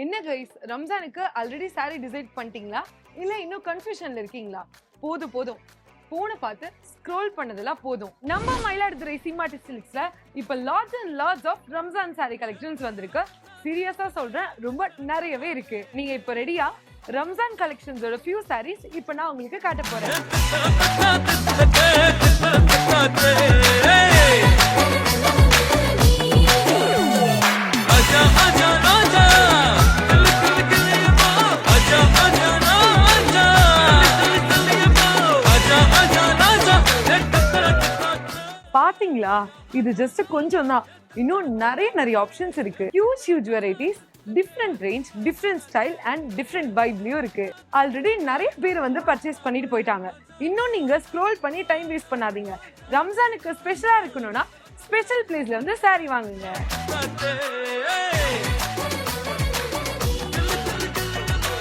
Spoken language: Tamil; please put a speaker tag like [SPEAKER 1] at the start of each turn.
[SPEAKER 1] என்ன கைஸ், ரம்ஜானுக்கு ஆல்ரெடி சாரி டிசைட் பண்ணிட்டீங்களா? இல்ல இன்னும் கன்ஃபியூஷன்ல இருக்கீங்களா? போதும் போனை பார்த்து ஸ்க்ரோல் பண்ணதெல்லாம் போதும். நம்ம மயிலாடுதுறை சீமாட்டி சில்க்ஸ்ல இப்ப lots and lots of Ramzan sari collections வந்திருக்கு. சீரியஸா சொல்றேன், ரொம்ப நிறையவே இருக்கு. நீங்க இப்ப ரெடியா? ரம்ஜான் கலெக்ஷன்ஸோட ஃபியூ சாரீஸ் இப்ப நான் உங்களுக்கு காட்ட போறேன். பாத்தீங்களா, இது ஜஸ்ட் கொஞ்சம் தான். இன்னும் நிறைய ஆப்ஷன்ஸ் இருக்கு. Huge varieties, different range, different style and different வைப்லயும் இருக்கு. ஆல்ரெடி நிறைய பேர் வந்து பர்ச்சேஸ் பண்ணிட்டு போயிட்டாங்க. இன்னும் நீங்க ஸ்க்ரோல் பண்ணி டைம் வேஸ்ட் பண்ணாதீங்க. ரம்ஜானுக்கு ஸ்பெஷலா இருக்கணும்னா ஸ்பெஷல் பிளேஸ்ல வந்து சாரி வாங்குங்க.